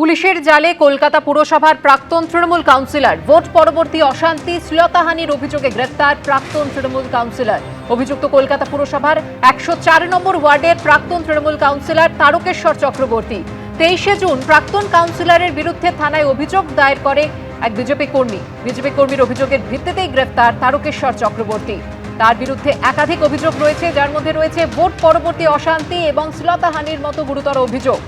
পুলিশের জালে কলকাতা পুরসভার প্রাক্তন তৃণমূল কাউন্সিলর, ভোট পরবর্তী অশান্তি শ্লীলতাহানির অভিযোগে গ্রেফতার প্রাক্তন তৃণমূল কাউন্সিলর। অভিযুক্ত কলকাতা পুরসভার ১০৪ নম্বর ওয়ার্ডের প্রাক্তন তৃণমূল কাউন্সিলর তারকেশ্বর চক্রবর্তী। ২৩শে জুন প্রাক্তন কাউন্সিলরের বিরুদ্ধে থানায় অভিযোগ দায়ের করে এক বিজেপি কর্মীর অভিযোগের ভিত্তিতেই গ্রেফতার তারকেশ্বর চক্রবর্তী। তার বিরুদ্ধে একাধিক অভিযোগ রয়েছে, যার মধ্যে রয়েছে ভোট পরবর্তী অশান্তি এবং শ্লীলতাহানির মতো গুরুতর অভিযোগ।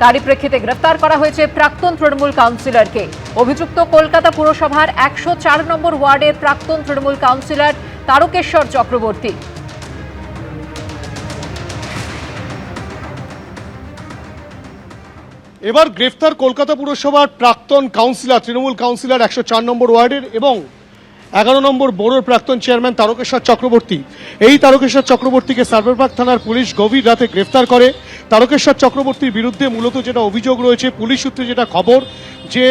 তারই প্রেক্ষিতে গ্রেফতার করা হয়েছে প্রাক্তন তৃণমূল কাউন্সিলরকে। অভিযুক্ত কলকাতা পুরসভার ১০৪ নম্বর ওয়ার্ডের প্রাক্তন তৃণমূল কাউন্সিলর তারকেশ্বর চক্রবর্তী। এবার গ্রেফতার কলকাতা পুরসভার প্রাক্তন কাউন্সিলর, তৃণমূল কাউন্সিলর ১০৪ নম্বর ওয়ার্ডের এবং ১১ নম্বর বোরোর প্রাক্তন চেয়ারম্যান তারকেশ্বর চক্রবর্তী। এই তারকেশ্বর চক্রবর্তীকে সার্ভেরবাগ থানার পুলিশ গভীর রাতে গ্রেফতার করে। তারকেশ্বর চক্রবর্তীর বিরুদ্ধে মূলত যেটা অভিযোগ রয়েছে, পুলিশ সূত্রে যেটা খবর, যে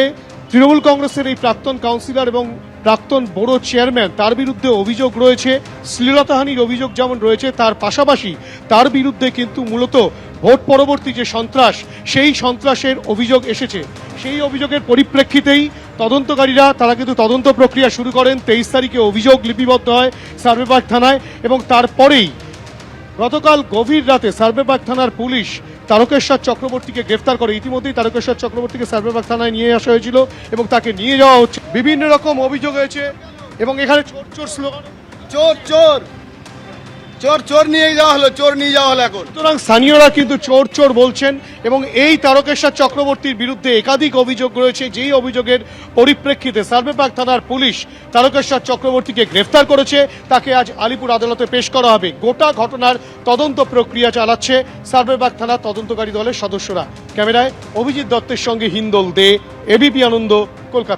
তৃণমূল কংগ্রেসের এই প্রাক্তন কাউন্সিলর এবং প্রাক্তন বোরো চেয়ারম্যান, তার বিরুদ্ধে অভিযোগ রয়েছে শ্লীলতাহানির অভিযোগ যেমন রয়েছে, তার পাশাপাশি তার বিরুদ্ধে কিন্তু মূলত ভোট পরবর্তী যে সন্ত্রাস, সেই সন্ত্রাসের অভিযোগ এসেছে। সেই অভিযোগের পরিপ্রেক্ষিতেই তদন্তকারীরা তারা কিন্তু তদন্ত প্রক্রিয়া শুরু করেন। ২৩ তারিখে অভিযোগ লিপিবদ্ধ হয় সার্ভেরবাগ থানায় এবং তারপরেই গতকাল গভীর রাতে সার্ভেরবাগ থানার পুলিশ তারকেশ্বর চক্রবর্তীকে গ্রেফতার করে। ইতিমধ্যেই তারকেশ্বর চক্রবর্তীকে সার্ভেরবাগ থানায় নিয়ে আসা হয়েছিল এবং তাকে নিয়ে যাওয়া হচ্ছে। বিভিন্ন রকম অভিযোগ হয়েছে এবং এখানে চোর চোর স্লোগান, চোর চোর চোর চোর নিয়ে যাওয়া হলো, চোর নিয়ে যাওয়া হলো এখন। সুতরাং স্থানীয়রা কিন্তু চোর চোর বলছেন এবং এই তারকেশ্বর চক্রবর্তীর বিরুদ্ধে একাধিক অভিযোগ রয়েছে, যেই অভিযোগের পরিপ্রেক্ষিতে সার্ভেরবাগ থানার পুলিশ তারকেশ্বর চক্রবর্তীকে গ্রেফতার করেছে। তাকে আজ আলিপুর আদালতে পেশ করা হবে। গোটা ঘটনার তদন্ত প্রক্রিয়া চালাচ্ছে সার্ভেরবাগ থানার তদন্তকারী দলের সদস্যরা। ক্যামেরায় অভিজিৎ দত্তের সঙ্গে হিন্দল দে, এবিপি আনন্দ, কলকাতা।